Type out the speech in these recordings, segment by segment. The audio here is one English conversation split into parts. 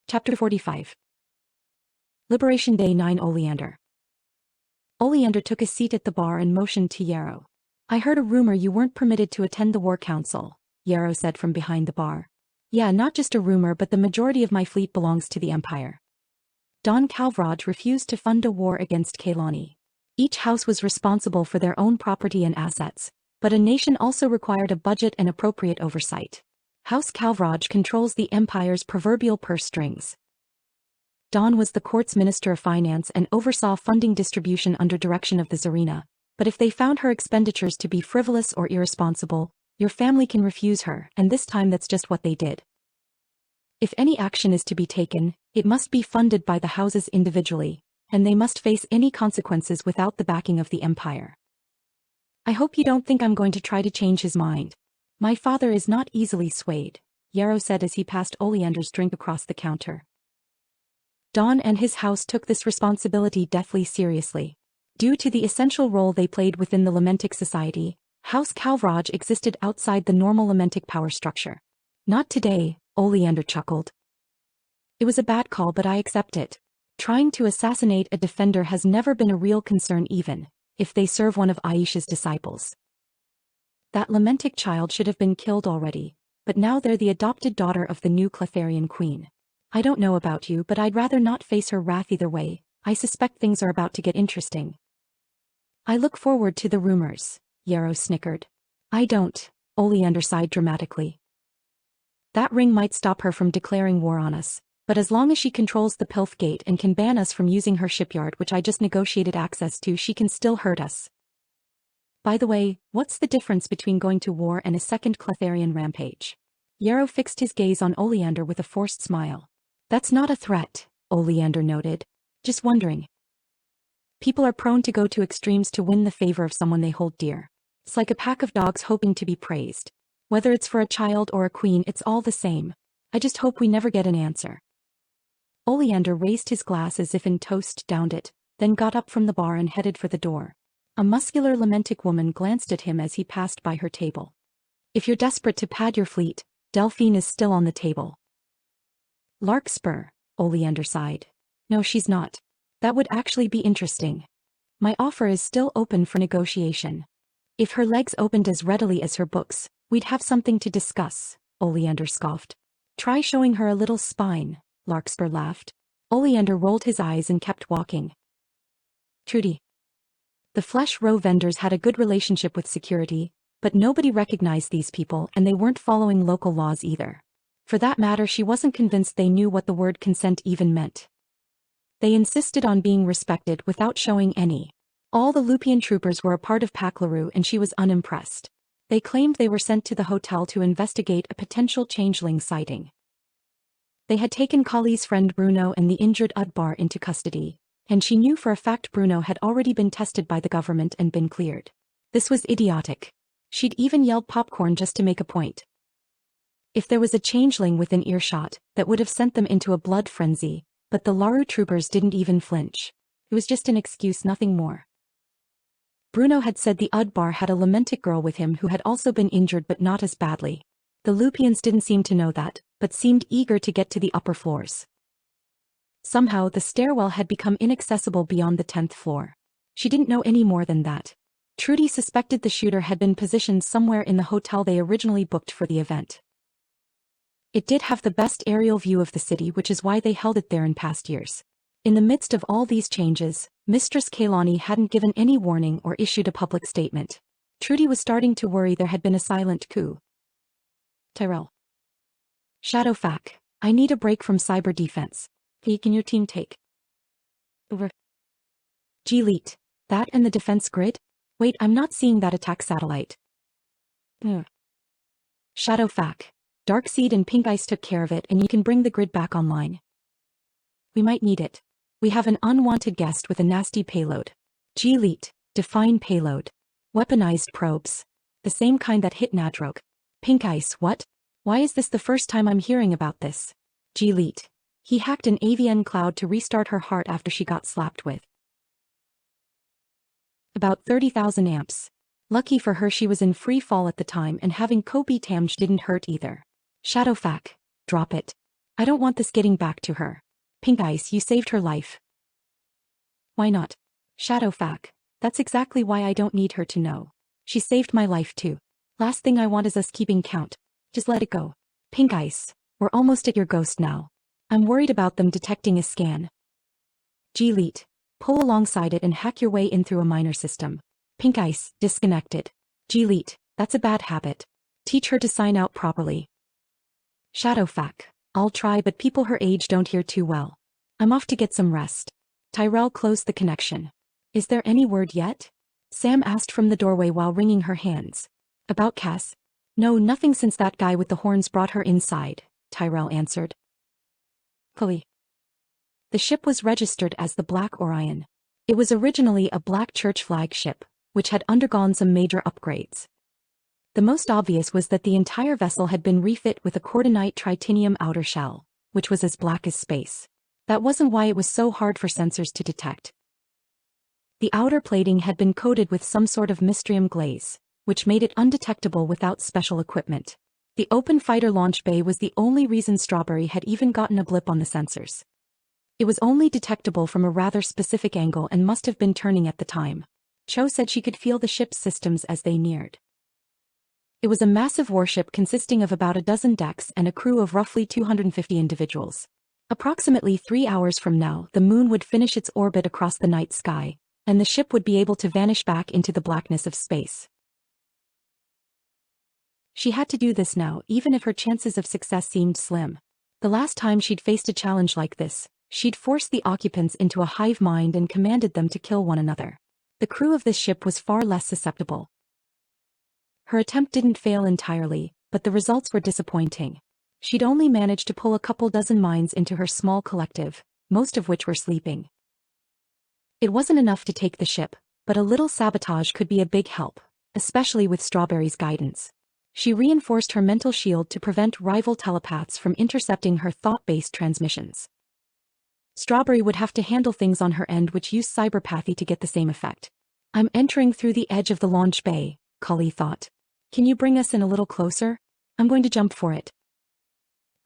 Chapter 45. Liberation Day 9. Oleander. Oleander took a seat at the bar and motioned to Yarrow. "I heard a rumor you weren't permitted to attend the war council," Yarrow said from behind the bar. "Yeah, not just a rumor, but the majority of my fleet belongs to the Empire." Don Calvraj refused to fund a war against Kaylani. Each house was responsible for their own property and assets, but a nation also required a budget and appropriate oversight. House Calvraj controls the Empire's proverbial purse strings. Don was the court's Minister of Finance and oversaw funding distribution under direction of the Tsarina, but if they found her expenditures to be frivolous or irresponsible, your family can refuse her, and this time that's just what they did. If any action is to be taken, it must be funded by the houses individually, and they must face any consequences without the backing of the Empire. "I hope you don't think I'm going to try to change his mind. My father is not easily swayed," Yarrow said as he passed Oleander's drink across the counter. Don and his house took this responsibility deathly seriously. Due to the essential role they played within the Lamentic society, House Calvraj existed outside the normal Lamentic power structure. "Not today," Oleander chuckled. "It was a bad call, but I accept it. Trying to assassinate a defender has never been a real concern, even if they serve one of Aisha's disciples. That Lamentic child should have been killed already, but now they're the adopted daughter of the new Cletharian queen. I don't know about you, but I'd rather not face her wrath either way. I suspect things are about to get interesting." "I look forward to the rumors," Yarrow snickered. "I don't," Oleander sighed dramatically. "That ring might stop her from declaring war on us, but as long as she controls the Pilf Gate and can ban us from using her shipyard, which I just negotiated access to, she can still hurt us. By the way, what's the difference between going to war and a second Cletharian rampage?" Yarrow fixed his gaze on Oleander with a forced smile. "That's not a threat," Oleander noted. "Just wondering. People are prone to go to extremes to win the favor of someone they hold dear. It's like a pack of dogs hoping to be praised. Whether it's for a child or a queen, it's all the same. I just hope we never get an answer." Oleander raised his glass as if in toast, downed it, then got up from the bar and headed for the door. A muscular Lamentic woman glanced at him as he passed by her table. "If you're desperate to pad your fleet, Delphine is still on the table." "Larkspur," Oleander sighed. "No, she's not. That would actually be interesting. My offer is still open for negotiation. If her legs opened as readily as her books, we'd have something to discuss," Oleander scoffed. "Try showing her a little spine," Larkspur laughed. Oleander rolled his eyes and kept walking. Trudy. The flesh row vendors had a good relationship with security, but nobody recognized these people and they weren't following local laws either. For that matter, she wasn't convinced they knew what the word consent even meant. They insisted on being respected without showing any. All the Lupian troopers were a part of Paklaroo and she was unimpressed. They claimed they were sent to the hotel to investigate a potential changeling sighting. They had taken Kali's friend Bruno and the injured Udbar into custody, and she knew for a fact Bruno had already been tested by the government and been cleared. This was idiotic. She'd even yelled popcorn just to make a point. If there was a changeling within earshot, that would have sent them into a blood frenzy, but the Laru troopers didn't even flinch. It was just an excuse, nothing more. Bruno had said the Udbar had a Lamentic girl with him who had also been injured but not as badly. The Lupians didn't seem to know that, but seemed eager to get to the upper floors. Somehow the stairwell had become inaccessible beyond the 10th floor. She didn't know any more than that. Trudy suspected the shooter had been positioned somewhere in the hotel they originally booked for the event. It did have the best aerial view of the city, which is why they held it there in past years. In the midst of all these changes, Mistress Kaylani hadn't given any warning or issued a public statement. Trudy was starting to worry there had been a silent coup. Tyrell. Shadowfac, I need a break from cyber defense. Can your team take over? G-Leet, that and the defense grid? Wait, I'm not seeing that attack satellite. Shadowfac, Darkseid and Pink Ice took care of it and you can bring the grid back online. We might need it. We have an unwanted guest with a nasty payload. G-Leet, define payload. Weaponized probes. The same kind that hit Nadrog. Pink Ice, what? Why is this the first time I'm hearing about this? G-Leet. He hacked an AVN cloud to restart her heart after she got slapped with about 30,000 amps. Lucky for her she was in free fall at the time and having Kobe Tamj didn't hurt either. Shadowfac, drop it. I don't want this getting back to her. Pink Ice, you saved her life. Why not? Shadowfac. That's exactly why I don't need her to know. She saved my life too. Last thing I want is us keeping count. Just let it go. Pink Ice, we're almost at your ghost now. I'm worried about them detecting a scan. G-Leet, pull alongside it and hack your way in through a minor system. Pink Ice, disconnected. G-Leet, that's a bad habit. Teach her to sign out properly. Shadowfac, I'll try, but people her age don't hear too well. I'm off to get some rest. Tyrell closed the connection. Is there any word yet? Sam asked from the doorway while wringing her hands. About Cass? No, nothing since that guy with the horns brought her inside, Tyrell answered. Chloe. The ship was registered as the Black Orion. It was originally a Black Church flagship, which had undergone some major upgrades. The most obvious was that the entire vessel had been refit with a cordonite tritanium outer shell, which was as black as space. That wasn't why it was so hard for sensors to detect. The outer plating had been coated with some sort of mystrium glaze, which made it undetectable without special equipment. The open fighter launch bay was the only reason Strawberry had even gotten a blip on the sensors. It was only detectable from a rather specific angle and must have been turning at the time. Cho said she could feel the ship's systems as they neared. It was a massive warship consisting of about a dozen decks and a crew of roughly 250 individuals. Approximately 3 hours from now, the moon would finish its orbit across the night sky, and the ship would be able to vanish back into the blackness of space. She had to do this now, even if her chances of success seemed slim. The last time she'd faced a challenge like this, she'd forced the occupants into a hive mind and commanded them to kill one another. The crew of this ship was far less susceptible. Her attempt didn't fail entirely, but the results were disappointing. She'd only managed to pull a couple dozen minds into her small collective, most of which were sleeping. It wasn't enough to take the ship, but a little sabotage could be a big help, especially with Strawberry's guidance. She reinforced her mental shield to prevent rival telepaths from intercepting her thought-based transmissions. Strawberry would have to handle things on her end which used cyberpathy to get the same effect. I'm entering through the edge of the launch bay, Cully thought. Can you bring us in a little closer? I'm going to jump for it.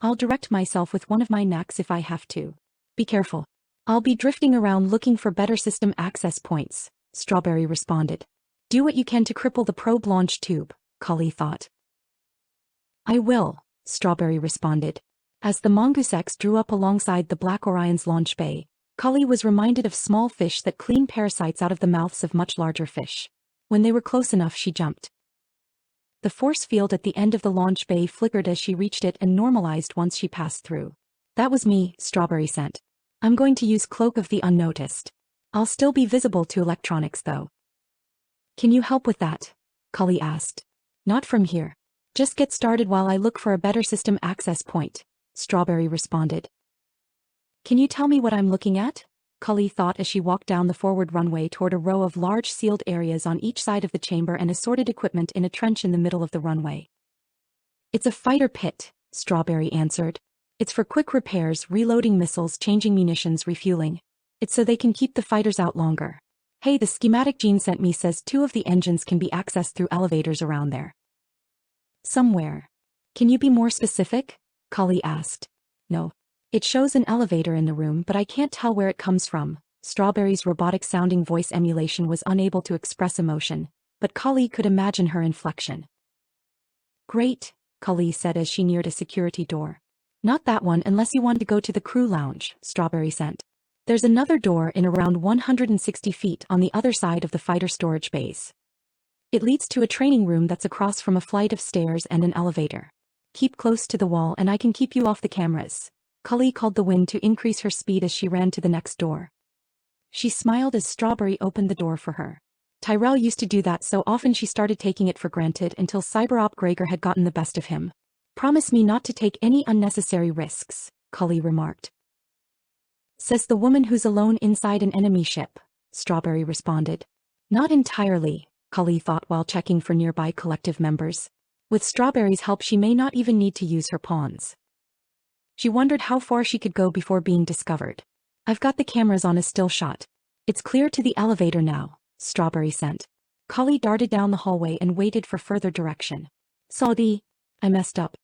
I'll direct myself with one of my knacks if I have to. Be careful. I'll be drifting around looking for better system access points, Strawberry responded. Do what you can to cripple the probe launch tube, Cully thought. I will, Strawberry responded. As the Mongoose X drew up alongside the Black Orion's launch bay, Cully was reminded of small fish that clean parasites out of the mouths of much larger fish. When they were close enough, she jumped. The force field at the end of the launch bay flickered as she reached it and normalized once she passed through. That was me, Strawberry sent. I'm going to use Cloak of the Unnoticed. I'll still be visible to electronics though. Can you help with that? Cully asked. Not from here. Just get started while I look for a better system access point, Strawberry responded. Can you tell me what I'm looking at? Cully thought as she walked down the forward runway toward a row of large sealed areas on each side of the chamber and assorted equipment in a trench in the middle of the runway. It's a fighter pit, Strawberry answered. It's for quick repairs, reloading missiles, changing munitions, refueling. It's so they can keep the fighters out longer. Hey, the schematic Jean sent me says 2 of the engines can be accessed through elevators around there. Somewhere. Can you be more specific? Cully asked. No. It shows an elevator in the room, but I can't tell where it comes from. Strawberry's robotic-sounding voice emulation was unable to express emotion, but Cully could imagine her inflection. Great, Cully said as she neared a security door. Not that one unless you want to go to the crew lounge, Strawberry sent. There's another door in around 160 feet on the other side of the fighter storage bays. It leads to a training room that's across from a flight of stairs and an elevator. Keep close to the wall and I can keep you off the cameras. Cully called the wind to increase her speed as she ran to the next door. She smiled as Strawberry opened the door for her. Tyrell used to do that so often she started taking it for granted until Cyberop Gregor had gotten the best of him. Promise me not to take any unnecessary risks, Cully remarked. Says the woman who's alone inside an enemy ship, Strawberry responded. Not entirely, Cully thought while checking for nearby collective members. With Strawberry's help she may not even need to use her pawns. She wondered how far she could go before being discovered. I've got the cameras on a still shot. It's clear to the elevator now, Strawberry sent. Cully darted down the hallway and waited for further direction. Sorry, I messed up.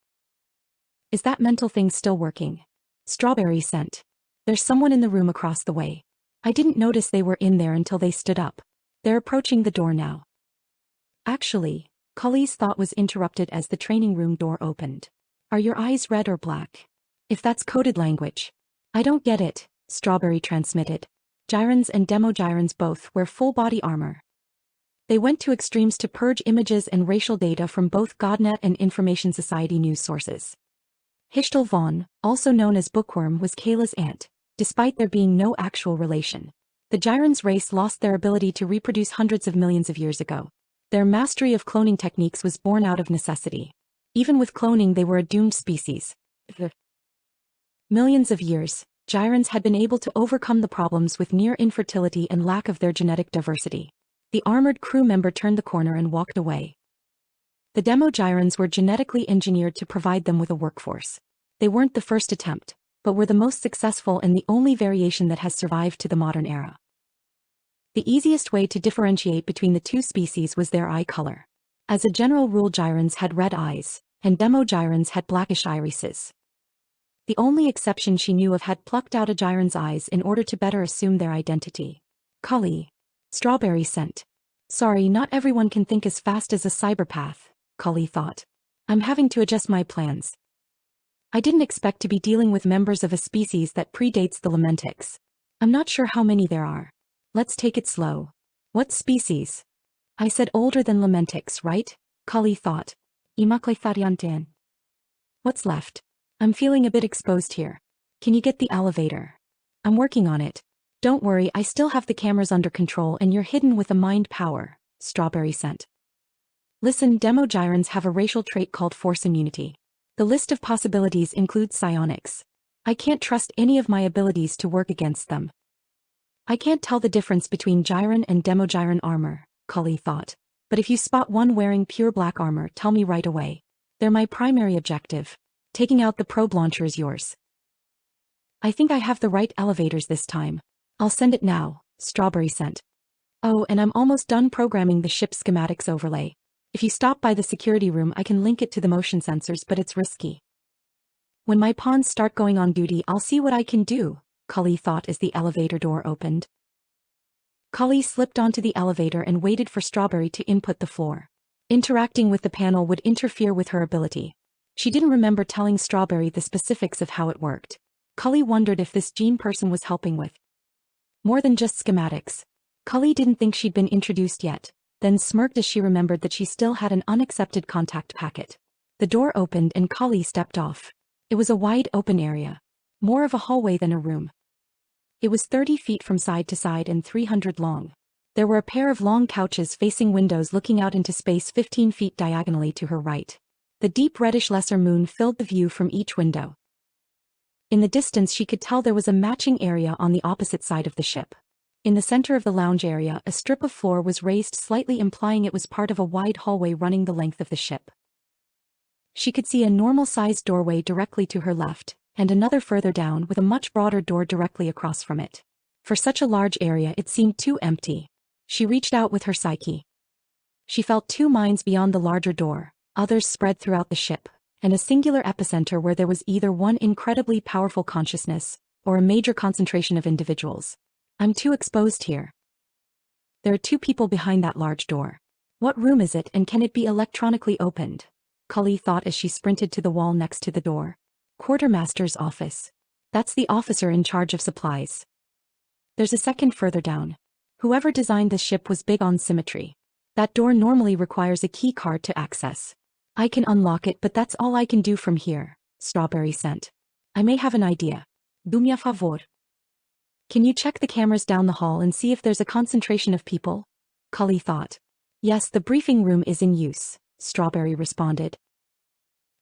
Is that mental thing still working? Strawberry scent. There's someone in the room across the way. I didn't notice they were in there until they stood up. They're approaching the door now. Actually, Cully's thought was interrupted as the training room door opened. Are your eyes red or black? If that's coded language. I don't get it, Strawberry transmitted. Gyrons and demo-gyrons both wear full-body armor. They went to extremes to purge images and racial data from both Godnet and Information Society news sources. Hichtel Vaughn, also known as Bookworm, was Kayla's aunt, despite there being no actual relation. The Gyrons race lost their ability to reproduce hundreds of millions of years ago. Their mastery of cloning techniques was born out of necessity. Even with cloning, they were a doomed species. For millions of years, Gyrons had been able to overcome the problems with near infertility and lack of their genetic diversity. The armored crew member turned the corner and walked away. The demo-gyrons were genetically engineered to provide them with a workforce. They weren't the first attempt, but were the most successful and the only variation that has survived to the modern era. The easiest way to differentiate between the two species was their eye color. As a general rule, gyrons had red eyes, and demo-gyrons had blackish irises. The only exception she knew of had plucked out a gyron's eyes in order to better assume their identity. Cully. Strawberry scent. Sorry, not everyone can think as fast as a cyberpath, Cully thought. I'm having to adjust my plans. I didn't expect to be dealing with members of a species that predates the Lamentics. I'm not sure how many there are. Let's take it slow. What species? I said older than Lamentics, right? Cully thought. Imakle. What's left? I'm feeling a bit exposed here. Can you get the elevator? I'm working on it. Don't worry, I still have the cameras under control and you're hidden with a mind power, Strawberry scent. Listen, demo-gyrons have a racial trait called force immunity. The list of possibilities includes psionics. I can't trust any of my abilities to work against them. I can't tell the difference between gyron and demo-gyron armor, Cully thought. But if you spot one wearing pure black armor, tell me right away. They're my primary objective. Taking out the probe launcher is yours. I think I have the right elevators this time. I'll send it now, Strawberry scent. Oh, and I'm almost done programming the ship's schematics overlay. If you stop by the security room, I can link it to the motion sensors, but it's risky. When my pawns start going on duty, I'll see what I can do, Cully thought as the elevator door opened. Cully slipped onto the elevator and waited for Strawberry to input the floor. Interacting with the panel would interfere with her ability. She didn't remember telling Strawberry the specifics of how it worked. Cully wondered if this gene person was helping with more than just schematics. Cully didn't think she'd been introduced yet, then smirked as she remembered that she still had an unaccepted contact packet. The door opened and Cully stepped off. It was a wide open area. More of a hallway than a room. It was 30 feet from side to side and 300 long. There were a pair of long couches facing windows looking out into space 15 feet diagonally to her right. The deep reddish lesser moon filled the view from each window. In the distance she could tell there was a matching area on the opposite side of the ship. In the center of the lounge area, a strip of floor was raised slightly, implying it was part of a wide hallway running the length of the ship. She could see a normal-sized doorway directly to her left, and another further down with a much broader door directly across from it. For such a large area it seemed too empty. She reached out with her psyche. She felt two minds beyond the larger door, others spread throughout the ship, and a singular epicenter where there was either one incredibly powerful consciousness, or a major concentration of individuals. I'm too exposed here. There are two people behind that large door. What room is it, and can it be electronically opened? Cully thought as she sprinted to the wall next to the door. Quartermaster's office. That's the officer in charge of supplies. There's a second further down. Whoever designed this ship was big on symmetry. That door normally requires a key card to access. I can unlock it, but that's all I can do from here, Strawberry scent. I may have an idea. Dum a favor. Can you check the cameras down the hall and see if there's a concentration of people? Cully thought. Yes, the briefing room is in use, Strawberry responded.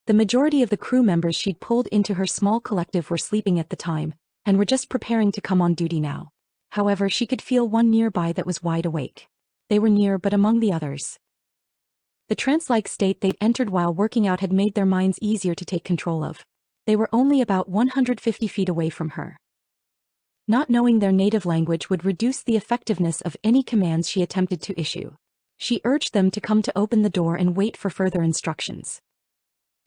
The majority of the crew members she'd pulled into her small collective were sleeping at the time, and were just preparing to come on duty now. However, she could feel one nearby that was wide awake. They were near but among the others. The trance-like state they'd entered while working out had made their minds easier to take control of. They were only about 150 feet away from her. Not knowing their native language would reduce the effectiveness of any commands she attempted to issue. She urged them to come to open the door and wait for further instructions.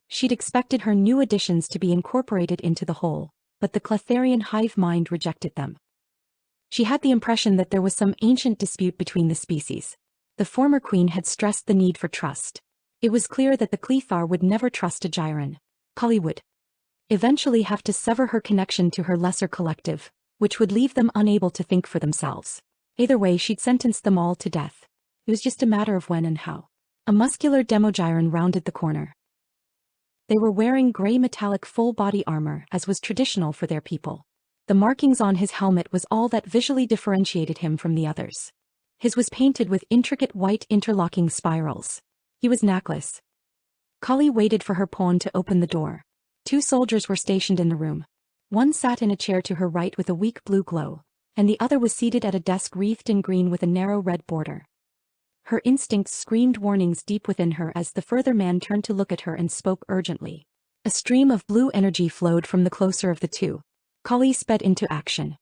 She'd expected her new additions to be incorporated into the whole, but the Cletharian hive mind rejected them. She had the impression that there was some ancient dispute between the species. The former queen had stressed the need for trust. It was clear that the Clethar would never trust a Gyran. Kali would eventually have to sever her connection to her lesser collective, which would leave them unable to think for themselves. Either way, she'd sentence them all to death. It was just a matter of when and how. A muscular Demogyran rounded the corner. They were wearing gray metallic full-body armor, as was traditional for their people. The markings on his helmet was all that visually differentiated him from the others. His was painted with intricate white interlocking spirals. He was necklace. Kali waited for her pawn to open the door. 2 soldiers were stationed in the room. One sat in a chair to her right with a weak blue glow, and the other was seated at a desk wreathed in green with a narrow red border. Her instincts screamed warnings deep within her as the further man turned to look at her and spoke urgently. A stream of blue energy flowed from the closer of the two. Kali sped into action.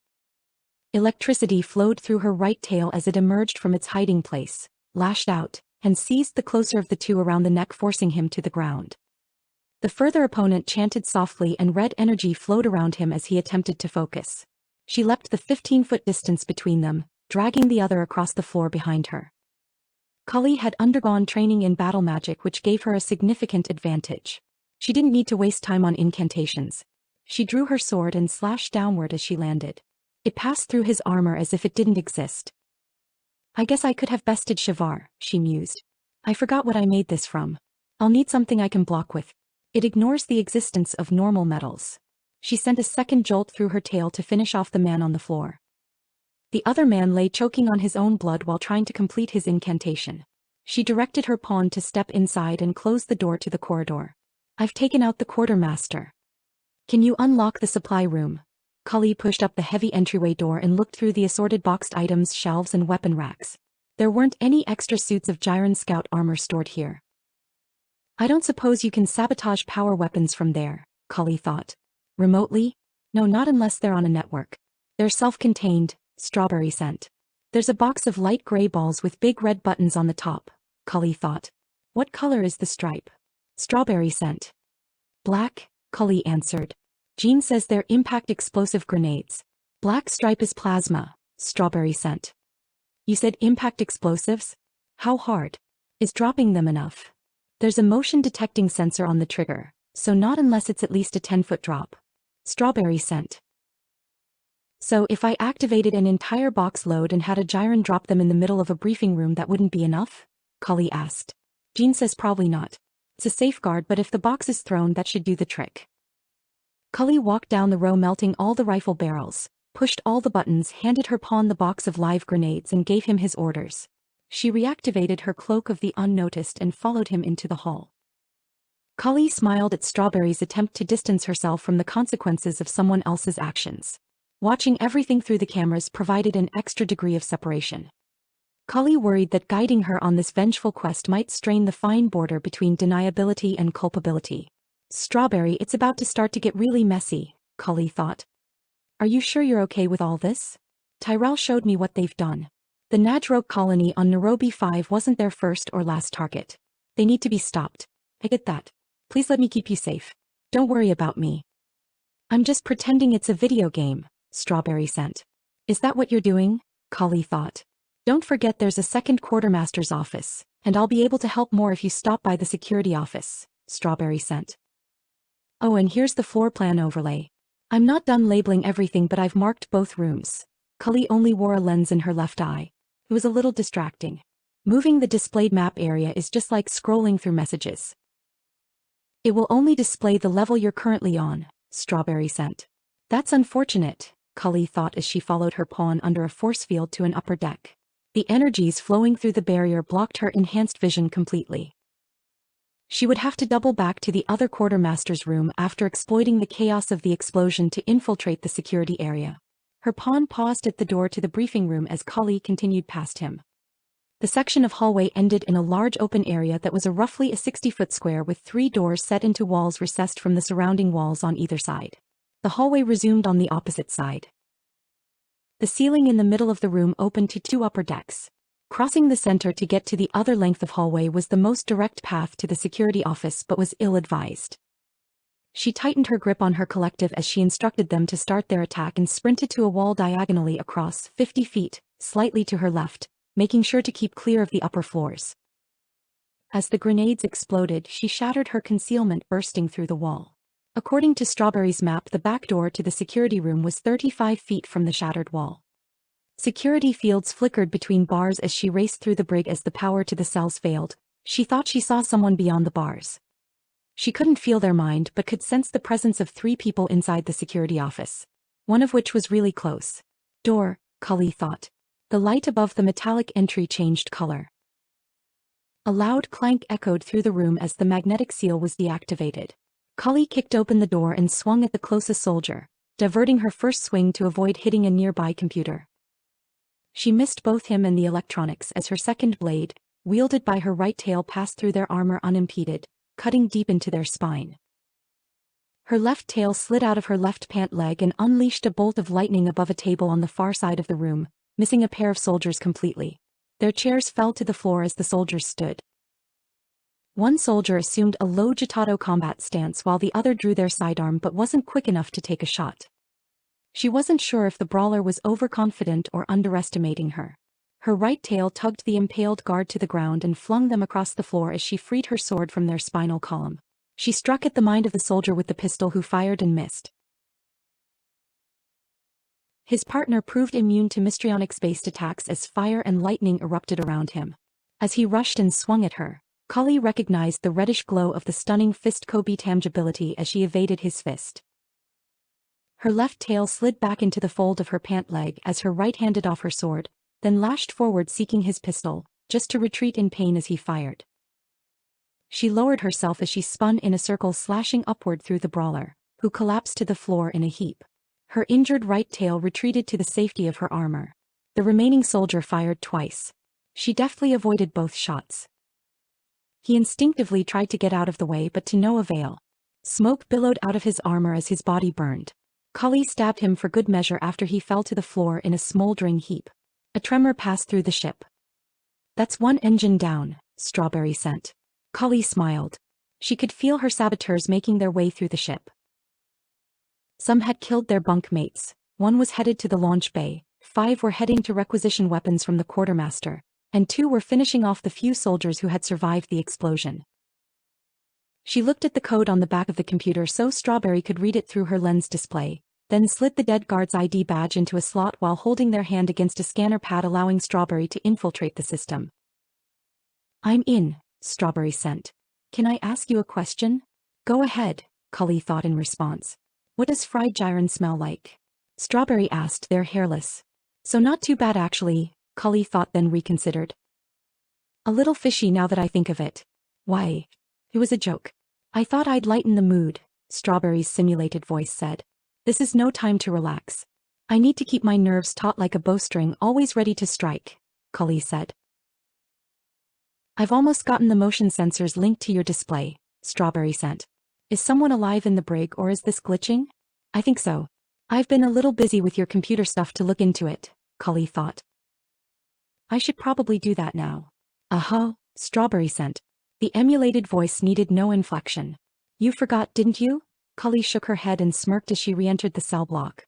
Electricity flowed through her right tail as it emerged from its hiding place, lashed out, and seized the closer of the two around the neck, forcing him to the ground. The further opponent chanted softly and red energy flowed around him as he attempted to focus. She leapt the 15-foot distance between them, dragging the other across the floor behind her. Kali had undergone training in battle magic, which gave her a significant advantage. She didn't need to waste time on incantations. She drew her sword and slashed downward as she landed. It passed through his armor as if it didn't exist. I guess I could have bested Shivar, she mused. I forgot what I made this from. I'll need something I can block with. It ignores the existence of normal metals. She sent a second jolt through her tail to finish off the man on the floor. The other man lay choking on his own blood while trying to complete his incantation. She directed her pawn to step inside and close the door to the corridor. I've taken out the quartermaster. Can you unlock the supply room? Kali pushed up the heavy entryway door and looked through the assorted boxed items, shelves and weapon racks. There weren't any extra suits of Gyran scout armor stored here. I don't suppose you can sabotage power weapons from there, Kali thought. Remotely? No, not unless they're on a network. They're self-contained, strawberry scent. There's a box of light gray balls with big red buttons on the top, Kali thought. What color is the stripe? Strawberry scent. Black, Kali answered. Jean says they're impact explosive grenades. Black stripe is plasma, strawberry scent. You said impact explosives? How hard? Is dropping them enough? There's a motion detecting sensor on the trigger, so not unless it's at least a 10-foot drop. Strawberry scent. So if I activated an entire box load and had a Gyran drop them in the middle of a briefing room, that wouldn't be enough? Kali asked. Jean says probably not. It's a safeguard, but if the box is thrown, that should do the trick. Kali walked down the row, melting all the rifle barrels, pushed all the buttons, handed her pawn the box of live grenades and gave him his orders. She reactivated her cloak of the unnoticed and followed him into the hall. Kali smiled at Strawberry's attempt to distance herself from the consequences of someone else's actions. Watching everything through the cameras provided an extra degree of separation. Kali worried that guiding her on this vengeful quest might strain the fine border between deniability and culpability. Strawberry, it's about to start to get really messy, Kali thought. Are you sure you're okay with all this? Tyrell showed me what they've done. The Nadrok colony on Nairobi 5 wasn't their first or last target. They need to be stopped. I get that. Please let me keep you safe. Don't worry about me. I'm just pretending it's a video game, Strawberry sent. Is that what you're doing? Kali thought. Don't forget there's a second quartermaster's office, and I'll be able to help more if you stop by the security office, Strawberry sent. Oh, and here's the floor plan overlay. I'm not done labeling everything, but I've marked both rooms. Kali only wore a lens in her left eye. It was a little distracting. Moving the displayed map area is just like scrolling through messages. It will only display the level you're currently on, Strawberry sent. That's unfortunate, Kali thought as she followed her pawn under a force field to an upper deck. The energies flowing through the barrier blocked her enhanced vision completely. She would have to double back to the other quartermaster's room after exploiting the chaos of the explosion to infiltrate the security area. Her pawn paused at the door to the briefing room as Kali continued past him. The section of hallway ended in a large open area that was roughly a 60-foot square with 3 doors set into walls recessed from the surrounding walls on either side. The hallway resumed on the opposite side. The ceiling in the middle of the room opened to 2 upper decks. Crossing the center to get to the other length of hallway was the most direct path to the security office, but was ill-advised. She tightened her grip on her collective as she instructed them to start their attack and sprinted to a wall diagonally across 50 feet, slightly to her left, making sure to keep clear of the upper floors. As the grenades exploded, she shattered her concealment, bursting through the wall. According to Strawberry's map, the back door to the security room was 35 feet from the shattered wall. Security fields flickered between bars as she raced through the brig. As the power to the cells failed, she thought she saw someone beyond the bars. She couldn't feel their mind but could sense the presence of 3 people inside the security office. One of which was really close. Door, Cully thought. The light above the metallic entry changed color. A loud clank echoed through the room as the magnetic seal was deactivated. Cully kicked open the door and swung at the closest soldier, diverting her first swing to avoid hitting a nearby computer. She missed both him and the electronics as her second blade, wielded by her right tail, passed through their armor unimpeded, cutting deep into their spine. Her left tail slid out of her left pant leg and unleashed a bolt of lightning above a table on the far side of the room, missing a pair of soldiers completely. Their chairs fell to the floor as the soldiers stood. One soldier assumed a low Jitado combat stance while the other drew their sidearm but wasn't quick enough to take a shot. She wasn't sure if the brawler was overconfident or underestimating her. Her right tail tugged the impaled guard to the ground and flung them across the floor as she freed her sword from their spinal column. She struck at the mind of the soldier with the pistol, who fired and missed. His partner proved immune to Mistrionics-based attacks as fire and lightning erupted around him. As he rushed and swung at her, Cully recognized the reddish glow of the stunning fist Kobe tangibility as she evaded his fist. Her left tail slid back into the fold of her pant leg as her right handed off her sword, then lashed forward seeking his pistol, just to retreat in pain as he fired. She lowered herself as she spun in a circle, slashing upward through the brawler, who collapsed to the floor in a heap. Her injured right tail retreated to the safety of her armor. The remaining soldier fired twice. She deftly avoided both shots. He instinctively tried to get out of the way but to no avail. Smoke billowed out of his armor as his body burned. Cully stabbed him for good measure after he fell to the floor in a smoldering heap. A tremor passed through the ship. "That's one engine down," Strawberry sent. Cully smiled. She could feel her saboteurs making their way through the ship. Some had killed their bunk mates, 1 was headed to the launch bay, 5 were heading to requisition weapons from the quartermaster, and 2 were finishing off the few soldiers who had survived the explosion. She looked at the code on the back of the computer so Strawberry could read it through her lens display, then slid the dead guard's ID badge into a slot while holding their hand against a scanner pad, allowing Strawberry to infiltrate the system. "I'm in," Strawberry sent. "Can I ask you a question?" "Go ahead," Cully thought in response. "What does fried gyron smell like?" Strawberry asked. "They're hairless." "So not too bad actually," Cully thought, then reconsidered. "A little fishy now that I think of it." "Why?" "It was a joke. I thought I'd lighten the mood," Strawberry's simulated voice said. "This is no time to relax. I need to keep my nerves taut like a bowstring, always ready to strike," Cully said. "I've almost gotten the motion sensors linked to your display," Strawberry sent. "Is someone alive in the brig or is this glitching?" "I think so. I've been a little busy with your computer stuff to look into it," Cully thought. "I should probably do that now." "Uh-huh," Strawberry sent. The emulated voice needed no inflection. "You forgot, didn't you?" Cully shook her head and smirked as she re-entered the cell block.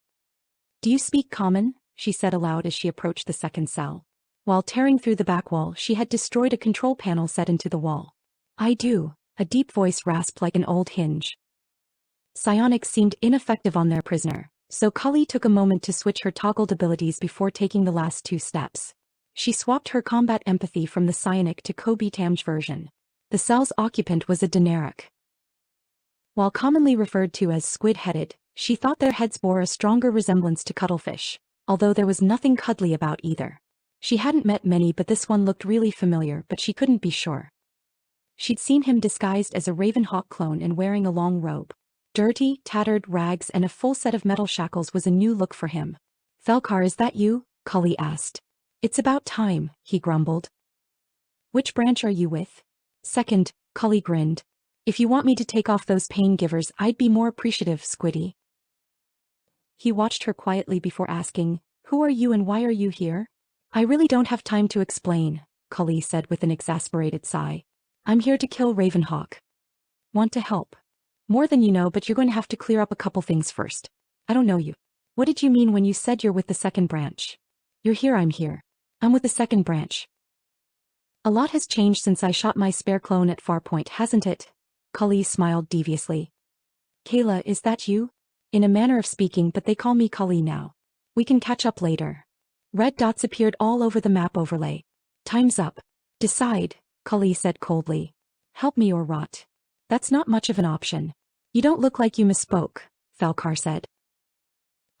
"Do you speak common?" she said aloud as she approached the second cell. While tearing through the back wall, she had destroyed a control panel set into the wall. "I do," a deep voice rasped like an old hinge. Psionics seemed ineffective on their prisoner, so Cully took a moment to switch her toggled abilities before taking the last 2 steps. She swapped her combat empathy from the psionic to Kobe Tamj version. The cell's occupant was a Denaric. While commonly referred to as squid-headed, she thought their heads bore a stronger resemblance to cuttlefish, although there was nothing cuddly about either. She hadn't met many, but this one looked really familiar, but she couldn't be sure. She'd seen him disguised as a Ravenhawk clone and wearing a long robe. Dirty, tattered rags and a full set of metal shackles was a new look for him. "Felkar, is that you?" Cully asked. "It's about time," he grumbled. "Which branch are you with?" "Second," Cully grinned. "If you want me to take off those pain givers, I'd be more appreciative, Squiddy." He watched her quietly before asking, "Who are you and why are you here?" "I really don't have time to explain," Cully said with an exasperated sigh. "I'm here to kill Ravenhawk." "Want to help?" More than you know, but you're going to have to clear up a couple things first. I don't know you. What did you mean when you said you're with the second branch? You're here, I'm here. I'm with the second branch. A lot has changed since I shot my spare clone at Farpoint, hasn't it? Kali smiled deviously. Kayla, is that you? In a manner of speaking, but they call me Kali now. We can catch up later. Red dots appeared all over the map overlay. Time's up. Decide, Kali said coldly. Help me or rot. That's not much of an option. You don't look like you misspoke, Falcar said.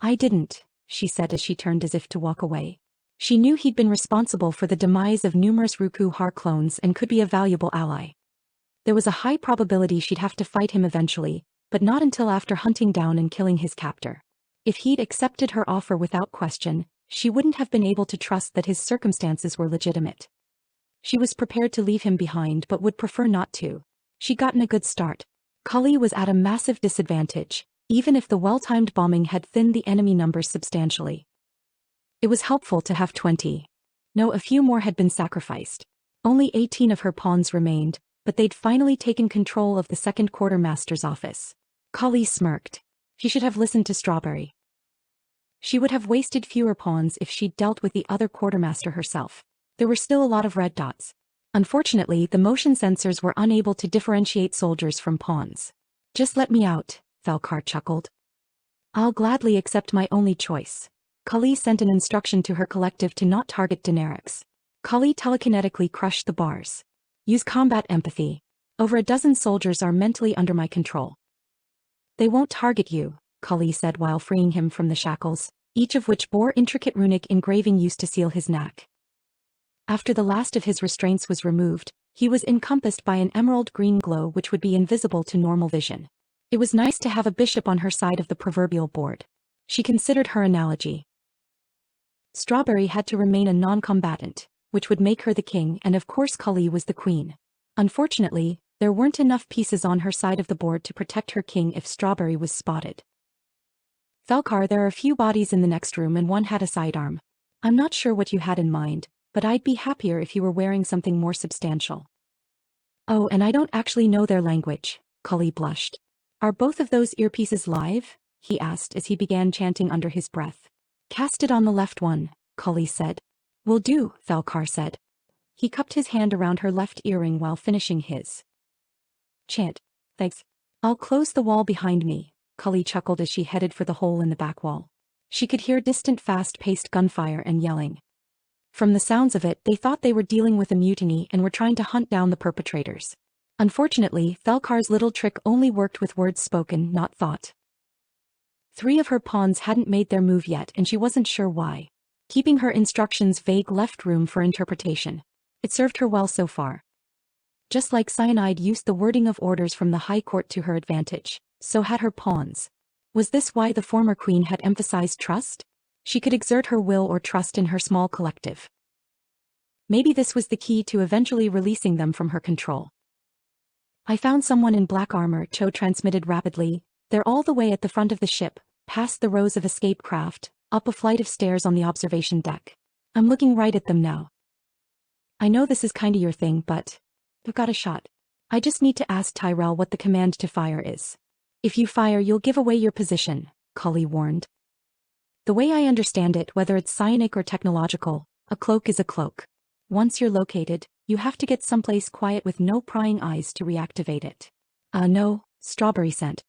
I didn't, she said as she turned as if to walk away. She knew he'd been responsible for the demise of numerous Ruku Har clones and could be a valuable ally. There was a high probability she'd have to fight him eventually, but not until after hunting down and killing his captor. If he'd accepted her offer without question, she wouldn't have been able to trust that his circumstances were legitimate. She was prepared to leave him behind but would prefer not to. She'd gotten a good start. Kali was at a massive disadvantage, even if the well-timed bombing had thinned the enemy numbers substantially. It was helpful to have 20. No, a few more had been sacrificed. Only 18 of her pawns remained, but they'd finally taken control of the second quartermaster's office. Kali smirked. She should have listened to Strawberry. She would have wasted fewer pawns if she'd dealt with the other quartermaster herself. There were still a lot of red dots. Unfortunately, the motion sensors were unable to differentiate soldiers from pawns. Just let me out, Falcar chuckled. I'll gladly accept my only choice. Kali sent an instruction to her collective to not target Daenerys. Kali telekinetically crushed the bars. Use combat empathy. Over a dozen soldiers are mentally under my control. They won't target you, Kali said while freeing him from the shackles, each of which bore intricate runic engraving used to seal his neck. After the last of his restraints was removed, he was encompassed by an emerald green glow which would be invisible to normal vision. It was nice to have a bishop on her side of the proverbial board. She considered her analogy. Strawberry had to remain a non-combatant, which would make her the king, and of course Kali was the queen. Unfortunately, there weren't enough pieces on her side of the board to protect her king if Strawberry was spotted. Falcar, there are a few bodies in the next room and one had a sidearm. I'm not sure what you had in mind, but I'd be happier if you were wearing something more substantial. Oh, and I don't actually know their language, Kali blushed. Are both of those earpieces live? He asked as he began chanting under his breath. Cast it on the left one, Kali said. Will do, Falcar said. He cupped his hand around her left earring while finishing his chant. Thanks. I'll close the wall behind me, Kali chuckled as she headed for the hole in the back wall. She could hear distant fast-paced gunfire and yelling. From the sounds of it, they thought they were dealing with a mutiny and were trying to hunt down the perpetrators. Unfortunately, Falcar's little trick only worked with words spoken, not thought. 3 of her pawns hadn't made their move yet and she wasn't sure why. Keeping her instructions vague left room for interpretation. It served her well so far. Just like Cyanide used the wording of orders from the High Court to her advantage, so had her pawns. Was this why the former queen had emphasized trust? She could exert her will or trust in her small collective. Maybe this was the key to eventually releasing them from her control. I found someone in black armor, Cho transmitted rapidly. They're all the way at the front of the ship, past the rows of escape craft, up a flight of stairs on the observation deck. I'm looking right at them now. I know this is kinda your thing, but I've got a shot. I just need to ask Tyrell what the command to fire is. If you fire, you'll give away your position, Kali warned. The way I understand it, whether it's psionic or technological, a cloak is a cloak. Once you're located, you have to get someplace quiet with no prying eyes to reactivate it. No, Strawberry sent.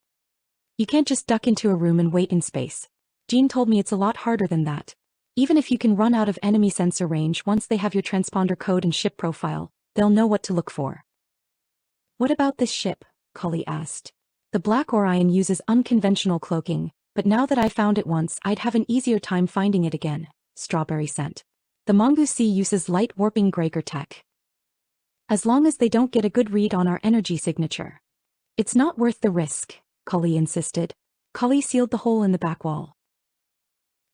You can't just duck into a room and wait in space. Jean told me it's a lot harder than that. Even if you can run out of enemy sensor range, once they have your transponder code and ship profile, they'll know what to look for. What about this ship? Kali asked. The Black Orion uses unconventional cloaking, but now that I found it once, I'd have an easier time finding it again, Strawberry sent. The Mongoose Sea uses light warping Gregor tech. As long as they don't get a good read on our energy signature. It's not worth the risk, Kali insisted. Kali sealed the hole in the back wall.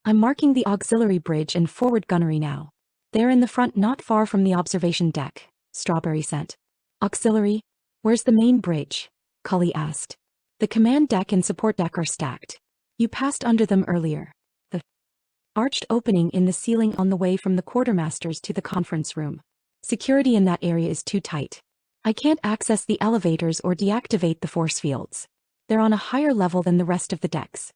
I'm marking the auxiliary bridge and forward gunnery now. They're in the front not far from the observation deck, Strawberry sent. Auxiliary? Where's the main bridge? Kali asked. The command deck and support deck are stacked. You passed under them earlier. The arched opening in the ceiling on the way from the quartermasters to the conference room. Security in that area is too tight. I can't access the elevators or deactivate the force fields. They're on a higher level than the rest of the decks.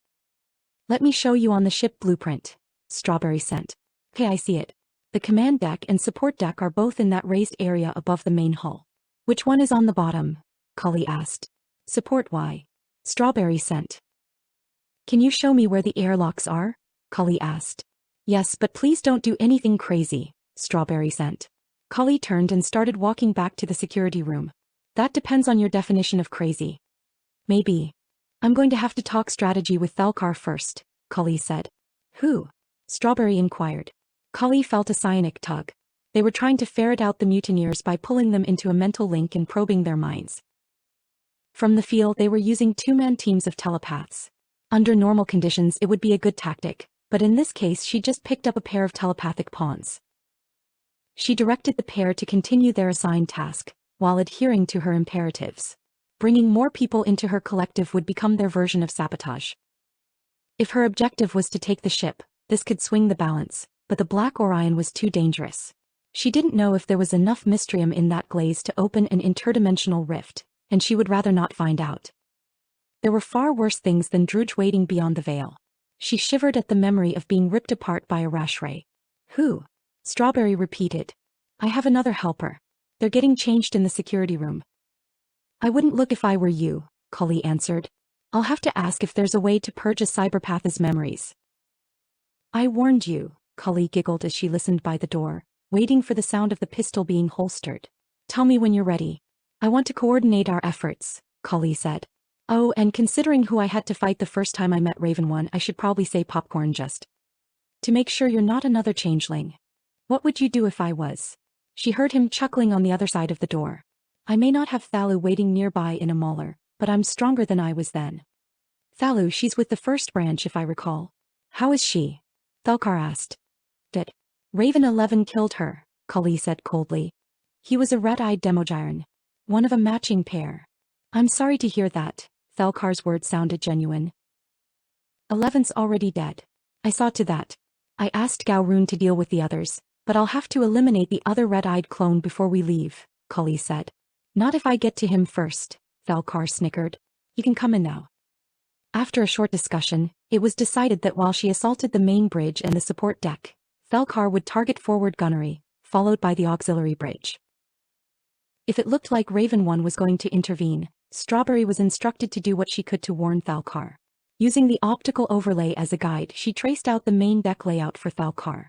Let me show you on the ship blueprint, Strawberry sent. Okay, I see it. The command deck and support deck are both in that raised area above the main hull. Which one is on the bottom? Cully asked. Support Y. Strawberry sent. Can you show me where the airlocks are? Cully asked. Yes, but please don't do anything crazy, Strawberry sent. Cully turned and started walking back to the security room. That depends on your definition of crazy. Maybe. I'm going to have to talk strategy with Thalkar first, Cully said. Who? Strawberry inquired. Cully felt a psionic tug. They were trying to ferret out the mutineers by pulling them into a mental link and probing their minds. From the field, they were using two-man teams of telepaths. Under normal conditions, it would be a good tactic, but in this case, she just picked up a pair of telepathic pawns. She directed the pair to continue their assigned task, while adhering to her imperatives. Bringing more people into her collective would become their version of sabotage. If her objective was to take the ship, this could swing the balance, but the Black Orion was too dangerous. She didn't know if there was enough mystrium in that glaze to open an interdimensional rift, and she would rather not find out. There were far worse things than Drudge waiting beyond the veil. She shivered at the memory of being ripped apart by a rash ray. Who? Strawberry repeated. I have another helper. They're getting changed in the security room. I wouldn't look if I were you, Cully answered. I'll have to ask if there's a way to purge a cyberpath's memories. I warned you, Cully giggled as she listened by the door, waiting for the sound of the pistol being holstered. Tell me when you're ready. I want to coordinate our efforts, Cully said. Oh, and considering who I had to fight the first time I met Raven One, I should probably say popcorn just to make sure you're not another changeling. What would you do if I was? She heard him chuckling on the other side of the door. I may not have Thalu waiting nearby in a mauler, but I'm stronger than I was then. Thalu, she's with the first branch if I recall. How is she? Thalkar asked. Did Raven 11 killed her, Cully said coldly. He was a red-eyed demogyron. One of a matching pair. I'm sorry to hear that, Thalkar's words sounded genuine. 11's already dead. I saw to that. I asked Gaurun to deal with the others, but I'll have to eliminate the other red-eyed clone before we leave, Cully said. Not if I get to him first, Thalkar snickered. You can come in now. After a short discussion, it was decided that while she assaulted the main bridge and the support deck, Thalkar would target forward gunnery, followed by the auxiliary bridge. If it looked like Raven One was going to intervene, Strawberry was instructed to do what she could to warn Thalkar. Using the optical overlay as a guide, she traced out the main deck layout for Thalkar.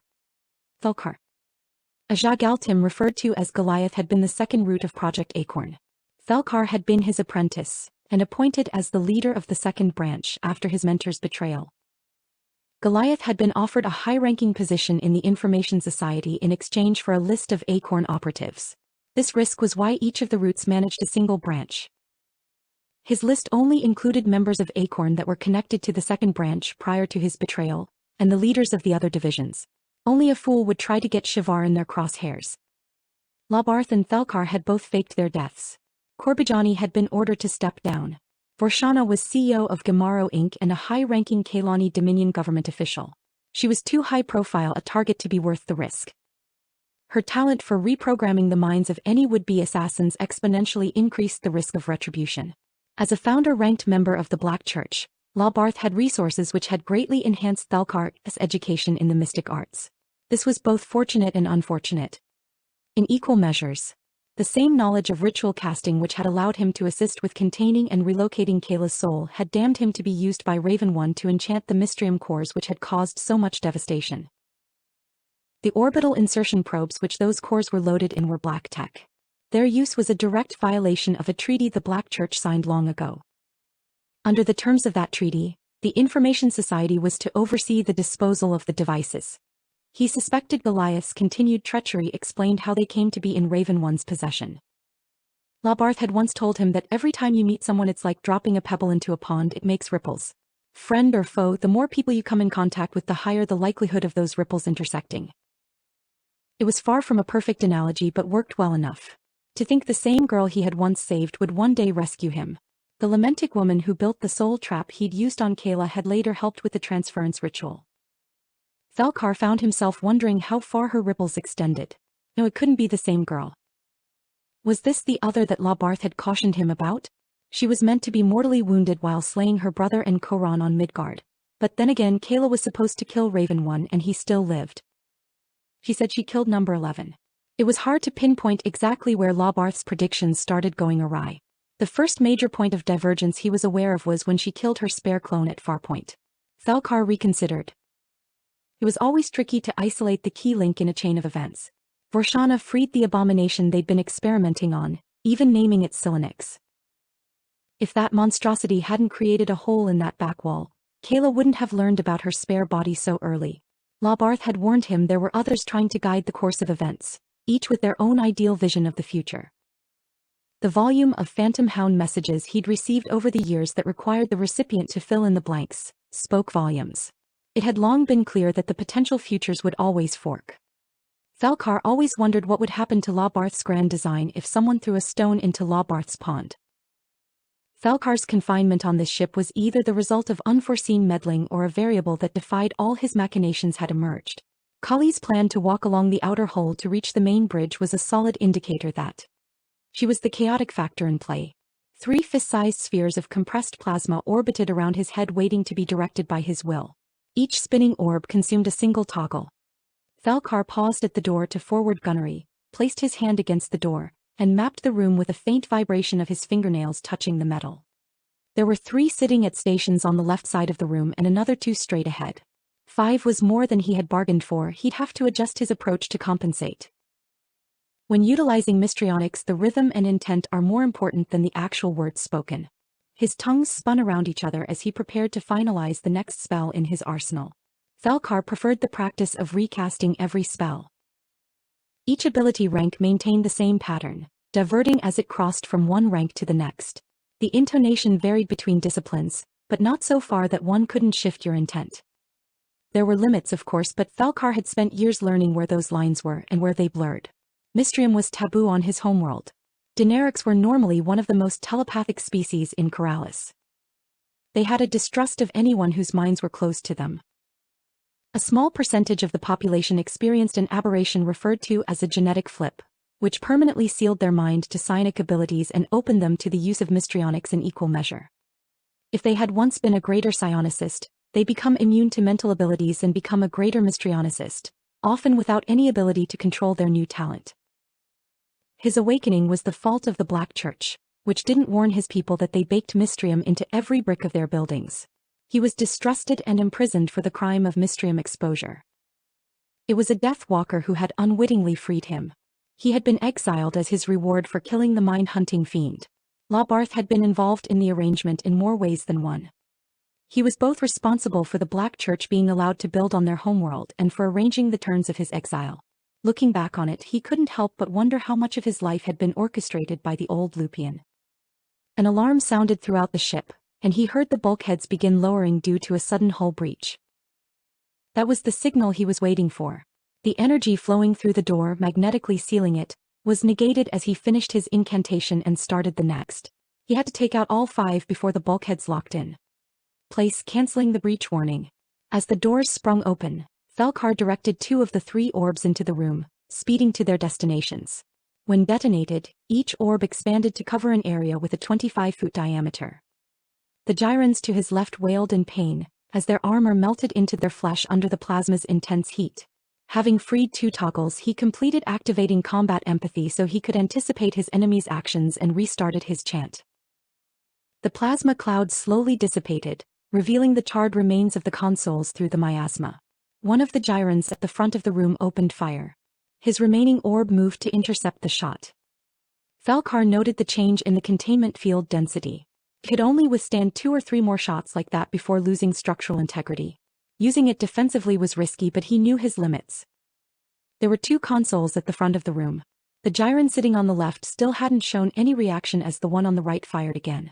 Thalkar. Ajagaltim, referred to as Goliath, had been the second root of Project Acorn. Thalkar had been his apprentice, and appointed as the leader of the second branch after his mentor's betrayal. Goliath had been offered a high-ranking position in the Information Society in exchange for a list of Acorn operatives. This risk was why each of the roots managed a single branch. His list only included members of Acorn that were connected to the second branch prior to his betrayal, and the leaders of the other divisions. Only a fool would try to get Shivar in their crosshairs. Labarth and Thalkar had both faked their deaths. Korbajani had been ordered to step down. Vorshana was CEO of Gamaro Inc. and a high-ranking Kaylani Dominion government official. She was too high-profile a target to be worth the risk. Her talent for reprogramming the minds of any would-be assassins exponentially increased the risk of retribution. As a founder-ranked member of the Black Church, Labarth had resources which had greatly enhanced Thalkar's education in the mystic arts. This was both fortunate and unfortunate. In equal measures. The same knowledge of ritual casting which had allowed him to assist with containing and relocating Kayla's soul had damned him to be used by Raven One to enchant the Mystrium cores which had caused so much devastation. The orbital insertion probes which those cores were loaded in were black tech. Their use was a direct violation of a treaty the Black Church signed long ago. Under the terms of that treaty, the Information Society was to oversee the disposal of the devices. He suspected Goliath's continued treachery explained how they came to be in Raven One's possession. Labarth had once told him that every time you meet someone it's like dropping a pebble into a pond, it makes ripples. Friend or foe, the more people you come in contact with, the higher the likelihood of those ripples intersecting. It was far from a perfect analogy but worked well enough. To think the same girl he had once saved would one day rescue him. The Lamentic woman who built the soul trap he'd used on Kayla had later helped with the transference ritual. Thalkar found himself wondering how far her ripples extended. No, it couldn't be the same girl. Was this the other that Labarth had cautioned him about? She was meant to be mortally wounded while slaying her brother and Koran on Midguard. But then again Kayla was supposed to kill Raven 1 and he still lived. She said she killed number 11. It was hard to pinpoint exactly where Labarth's predictions started going awry. The first major point of divergence he was aware of was when she killed her spare clone at Farpoint. Thalkar reconsidered. It was always tricky to isolate the key link in a chain of events. Vorshana freed the abomination they'd been experimenting on, even naming it Silenix. If that monstrosity hadn't created a hole in that back wall, Kayla wouldn't have learned about her spare body so early. Labarth had warned him there were others trying to guide the course of events, each with their own ideal vision of the future. The volume of Phantom Hound messages he'd received over the years that required the recipient to fill in the blanks spoke volumes. It had long been clear that the potential futures would always fork. Thalkar always wondered what would happen to Labarth's grand design if someone threw a stone into Labarth's pond. Thalkar's confinement on this ship was either the result of unforeseen meddling or a variable that defied all his machinations had emerged. Kali's plan to walk along the outer hull to reach the main bridge was a solid indicator that she was the chaotic factor in play. 3 fist-sized spheres of compressed plasma orbited around his head waiting to be directed by his will. Each spinning orb consumed a single toggle. Thalkar paused at the door to forward gunnery, placed his hand against the door, and mapped the room with a faint vibration of his fingernails touching the metal. There were 3 sitting at stations on the left side of the room and another 2 straight ahead. 5 was more than he had bargained for. He'd have to adjust his approach to compensate. When utilizing mystrionics, the rhythm and intent are more important than the actual words spoken. His tongues spun around each other as he prepared to finalize the next spell in his arsenal. Thalkar preferred the practice of recasting every spell. Each ability rank maintained the same pattern, diverting as it crossed from one rank to the next. The intonation varied between disciplines, but not so far that one couldn't shift your intent. There were limits, of course, but Thalkar had spent years learning where those lines were and where they blurred. Mystrium was taboo on his homeworld. Denerics were normally one of the most telepathic species in Corellis. They had a distrust of anyone whose minds were closed to them. A small percentage of the population experienced an aberration referred to as a genetic flip, which permanently sealed their mind to psionic abilities and opened them to the use of mystrionics in equal measure. If they had once been a greater psionicist, they become immune to mental abilities and become a greater mystrionicist, often without any ability to control their new talent. His awakening was the fault of the Black Church, which didn't warn his people that they baked mystrium into every brick of their buildings. He was distrusted and imprisoned for the crime of mystrium exposure. It was a Death Walker who had unwittingly freed him. He had been exiled as his reward for killing the mind-hunting fiend. Labarth had been involved in the arrangement in more ways than one. He was both responsible for the Black Church being allowed to build on their homeworld and for arranging the terms of his exile. Looking back on it, he couldn't help but wonder how much of his life had been orchestrated by the old Lupian. An alarm sounded throughout the ship, and he heard the bulkheads begin lowering due to a sudden hull breach. That was the signal he was waiting for. The energy flowing through the door, magnetically sealing it, was negated as he finished his incantation and started the next. He had to take out all 5 before the bulkheads locked in place, canceling the breach warning. As the doors sprung open, Thalkar directed 2 of the 3 orbs into the room, speeding to their destinations. When detonated, each orb expanded to cover an area with a 25-foot diameter. The Gyrans to his left wailed in pain, as their armor melted into their flesh under the plasma's intense heat. Having freed 2 toggles, he completed activating combat empathy so he could anticipate his enemy's actions and restarted his chant. The plasma cloud slowly dissipated, revealing the charred remains of the consoles through the miasma. One of the Gyrans at the front of the room opened fire. His remaining orb moved to intercept the shot. Thalkar noted the change in the containment field density. It could only withstand 2 or 3 more shots like that before losing structural integrity. Using it defensively was risky, but he knew his limits. There were 2 consoles at the front of the room. The Gyran sitting on the left still hadn't shown any reaction as the one on the right fired again.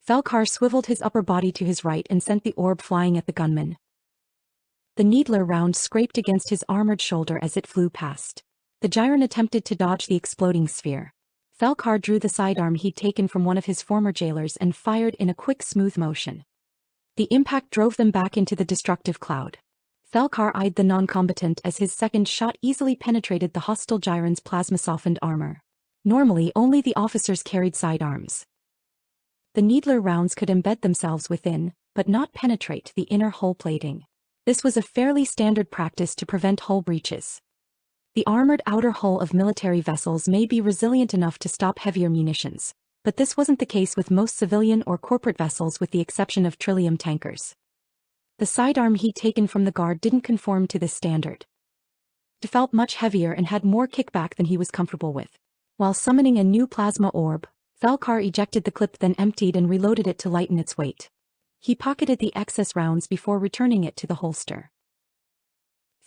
Thalkar swiveled his upper body to his right and sent the orb flying at the gunman. The needler round scraped against his armored shoulder as it flew past. The Gyran attempted to dodge the exploding sphere. Thalkar drew the sidearm he'd taken from one of his former jailers and fired in a quick, smooth motion. The impact drove them back into the destructive cloud. Thalkar eyed the non-combatant as his second shot easily penetrated the hostile Gyran's plasma-softened armor. Normally, only the officers carried sidearms. The needler rounds could embed themselves within, but not penetrate the inner hull plating. This was a fairly standard practice to prevent hull breaches. The armored outer hull of military vessels may be resilient enough to stop heavier munitions, but this wasn't the case with most civilian or corporate vessels with the exception of trillium tankers. The sidearm heat taken from the guard didn't conform to this standard. It felt much heavier and had more kickback than he was comfortable with. While summoning a new plasma orb, Thalkar ejected the clip, then emptied and reloaded it to lighten its weight. He pocketed the excess rounds before returning it to the holster.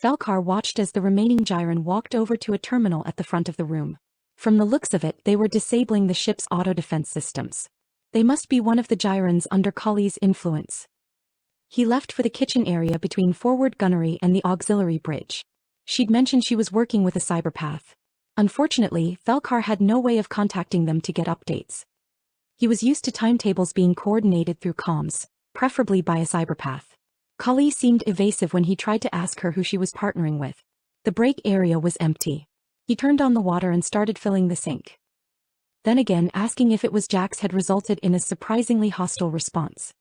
Thalkar watched as the remaining Gyron walked over to a terminal at the front of the room. From the looks of it, they were disabling the ship's auto-defense systems. They must be one of the Gyrons under Kali's influence. He left for the kitchen area between forward gunnery and the auxiliary bridge. She'd mentioned she was working with a cyberpath. Unfortunately, Thalkar had no way of contacting them to get updates. He was used to timetables being coordinated through comms, preferably by a cyberpath. Kali seemed evasive when he tried to ask her who she was partnering with. The break area was empty. He turned on the water and started filling the sink. Then again, asking if it was Jax had resulted in a surprisingly hostile response.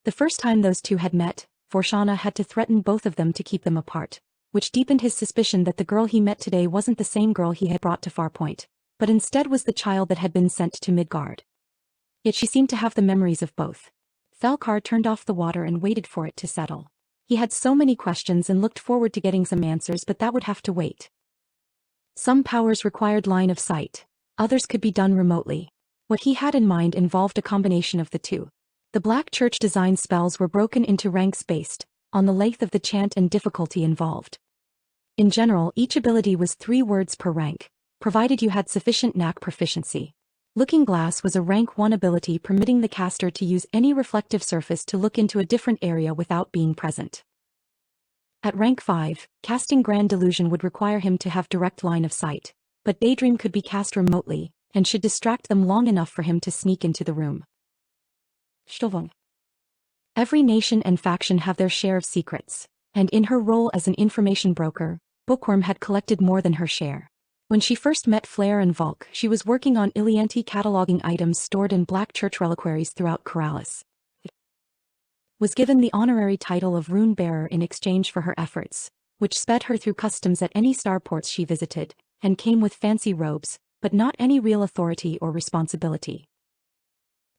The first time those two had met, Forshana had to threaten both of them to keep them apart, which deepened his suspicion that the girl he met today wasn't the same girl he had brought to Farpoint, but instead was the child that had been sent to Midguard. Yet she seemed to have the memories of both. Thalkar turned off the water and waited for it to settle. He had so many questions and looked forward to getting some answers, but that would have to wait. Some powers required line of sight, others could be done remotely. What he had in mind involved a combination of the two. The Black Church design spells were broken into ranks based on the length of the chant and difficulty involved. In general, each ability was 3 words per rank, provided you had sufficient knack proficiency. Looking Glass was a rank 1 ability permitting the caster to use any reflective surface to look into a different area without being present. At rank 5, casting Grand Delusion would require him to have direct line of sight, but Daydream could be cast remotely, and should distract them long enough for him to sneak into the room. Stovung. Every nation and faction have their share of secrets, and in her role as an information broker, Bookworm had collected more than her share. When she first met Flare and Volk, she was working on Ilianti cataloging items stored in Black Church reliquaries throughout Corrales. Was given the honorary title of Rune Bearer in exchange for her efforts, which sped her through customs at any starports she visited, and came with fancy robes, but not any real authority or responsibility.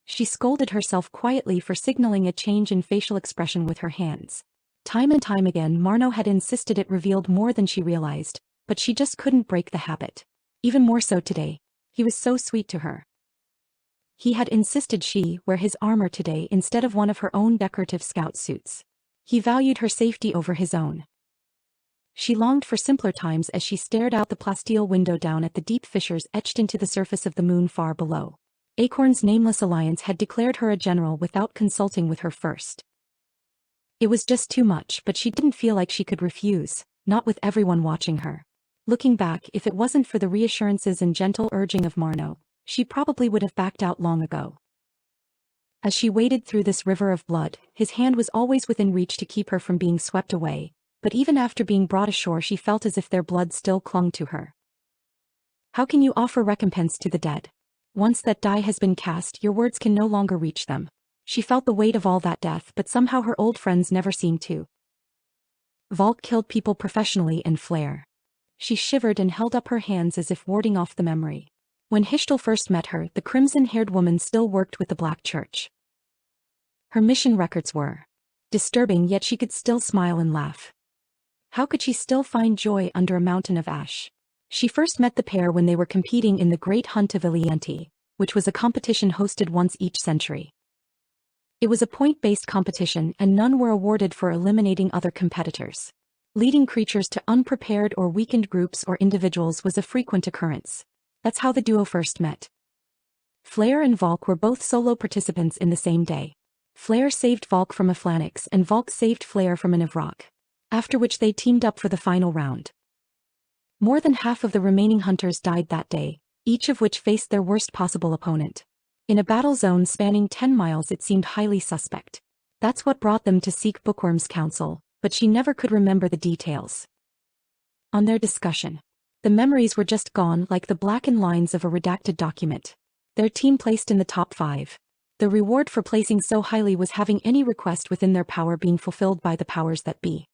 She scolded herself quietly for signaling a change in facial expression with her hands. Time and time again Marno had insisted it revealed more than she realized, but she just couldn't break the habit. Even more so today. He was so sweet to her. He had insisted she wear his armor today instead of one of her own decorative scout suits. He valued her safety over his own. She longed for simpler times as she stared out the plasteel window down at the deep fissures etched into the surface of the moon far below. Acorn's nameless alliance had declared her a general without consulting with her first. It was just too much, but she didn't feel like she could refuse, not with everyone watching her. Looking back, if it wasn't for the reassurances and gentle urging of Marno, she probably would have backed out long ago. As she waded through this river of blood, his hand was always within reach to keep her from being swept away, but even after being brought ashore she felt as if their blood still clung to her. How can you offer recompense to the dead? Once that die has been cast, your words can no longer reach them. She felt the weight of all that death, but somehow her old friends never seemed to. Volk killed people professionally and Flare. She shivered and held up her hands as if warding off the memory. When Hishtel first met her, the crimson-haired woman still worked with the Black Church. Her mission records were disturbing, yet she could still smile and laugh. How could she still find joy under a mountain of ash? She first met the pair when they were competing in the Great Hunt of Ilianti, which was a competition hosted once each century. It was a point-based competition and none were awarded for eliminating other competitors. Leading creatures to unprepared or weakened groups or individuals was a frequent occurrence. That's how the duo first met. Flare and Volk were both solo participants in the same day. Flare saved Volk from a Phalanx and Volk saved Flare from an Ivrock, after which they teamed up for the final round. More than half of the remaining hunters died that day, each of which faced their worst possible opponent. In a battle zone spanning 10 miles it seemed highly suspect. That's what brought them to seek Bookworm's counsel, but she never could remember the details. On their discussion, the memories were just gone like the blackened lines of a redacted document. Their team placed in the top 5. The reward for placing so highly was having any request within their power being fulfilled by the powers that be.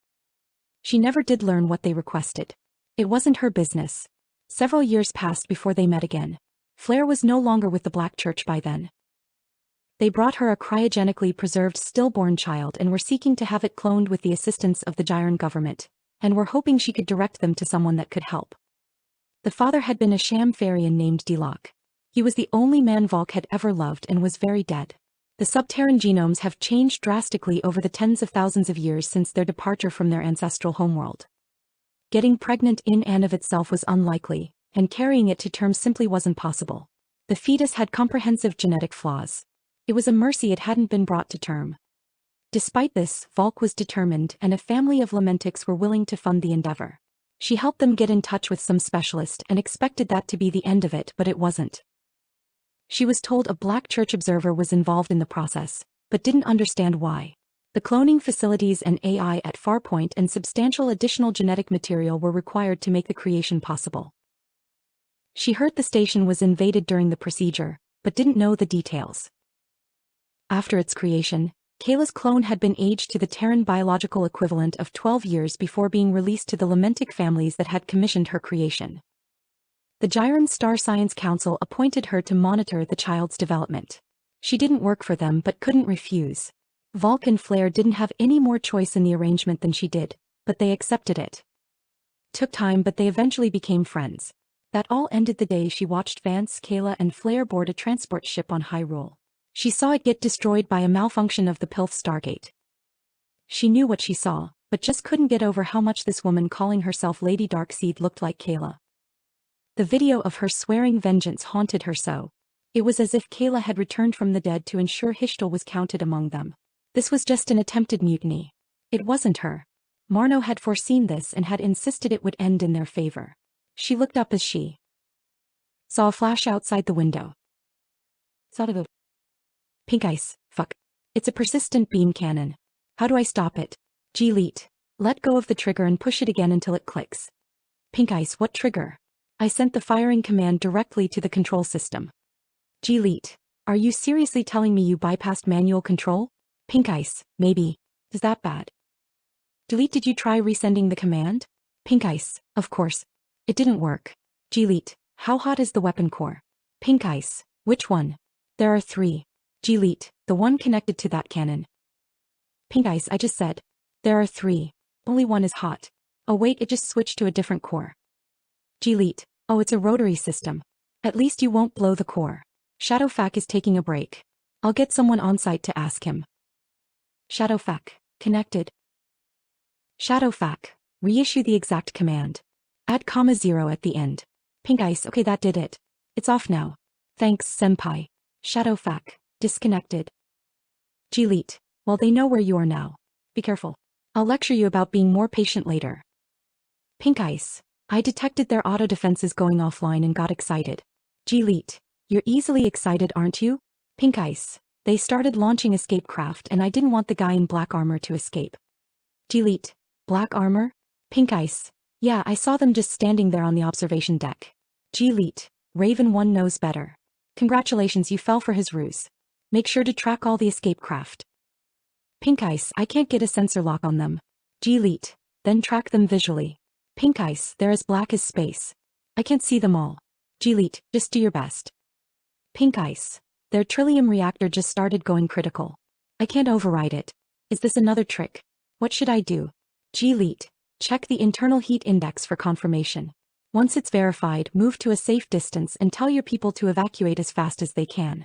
She never did learn what they requested. It wasn't her business. Several years passed before they met again. Flair was no longer with the Black Church by then. They brought her a cryogenically preserved stillborn child and were seeking to have it cloned with the assistance of the Gyron government, and were hoping she could direct them to someone that could help. The father had been a sham Farian named Deloc. He was the only man Volk had ever loved and was very dead. The subterran genomes have changed drastically over the tens of thousands of years since their departure from their ancestral homeworld. Getting pregnant in and of itself was unlikely, and carrying it to term simply wasn't possible. The fetus had comprehensive genetic flaws. It was a mercy it hadn't been brought to term. Despite this, Volk was determined, and a family of Lamentics were willing to fund the endeavor. She helped them get in touch with some specialist and expected that to be the end of it, but it wasn't. She was told a Black Church observer was involved in the process, but didn't understand why. The cloning facilities and AI at Farpoint and substantial additional genetic material were required to make the creation possible. She heard the station was invaded during the procedure, but didn't know the details. After its creation, Kayla's clone had been aged to the Terran biological equivalent of 12 years before being released to the Lamentic families that had commissioned her creation. The Gyron Star Science Council appointed her to monitor the child's development. She didn't work for them but couldn't refuse. Volk and Flair didn't have any more choice in the arrangement than she did, but they accepted it. Took time, but they eventually became friends. That all ended the day she watched Vance, Kayla and Flair board a transport ship on Hyrule. She saw it get destroyed by a malfunction of the Pilth Stargate. She knew what she saw, but just couldn't get over how much this woman calling herself Lady Darkseid looked like Kayla. The video of her swearing vengeance haunted her so. It was as if Kayla had returned from the dead to ensure Hishtal was counted among them. This was just an attempted mutiny. It wasn't her. Marno had foreseen this and had insisted it would end in their favor. She looked up as she saw a flash outside the window. Pink ice, fuck. It's a persistent beam cannon. How do I stop it? G-Leet. Let go of the trigger and push it again until it clicks. Pink ice, what trigger? I sent the firing command directly to the control system. G-Leet. Are you seriously telling me you bypassed manual control? Pink ice, maybe. Is that bad? Delete, did you try resending the command? Pink ice, of course. It didn't work. G-Leet. How hot is the weapon core? Pink ice. Which one? There are 3. G-Leet, the one connected to that cannon. Pink ice, I just said. There are 3. Only one is hot. Oh wait, it just switched to a different core. G-Leet, oh it's a rotary system. At least you won't blow the core. Shadowfac is taking a break. I'll get someone on site to ask him. Shadowfac, connected. Shadowfac, reissue the exact command. Add ,0 at the end. Pink ice, okay that did it. It's off now. Thanks, senpai. Shadowfac. Disconnected. G-Leet, well they know where you are now. Be careful. I'll lecture you about being more patient later. Pink ice, I detected their auto defenses going offline and got excited. G-Leet, you're easily excited aren't you? Pink ice, they started launching escape craft and I didn't want the guy in black armor to escape. G-Leet, black armor? Pink ice, yeah I saw them just standing there on the observation deck. G-Leet, Raven 1 knows better. Congratulations, you fell for his ruse. Make sure to track all the escape craft. Pink ice, I can't get a sensor lock on them. G-Leet, then track them visually. Pink ice, they're as black as space. I can't see them all. G-Leet, just do your best. Pink ice, their Trillium reactor just started going critical. I can't override it. Is this another trick? What should I do? G-Leet, check the internal heat index for confirmation. Once it's verified, move to a safe distance and tell your people to evacuate as fast as they can.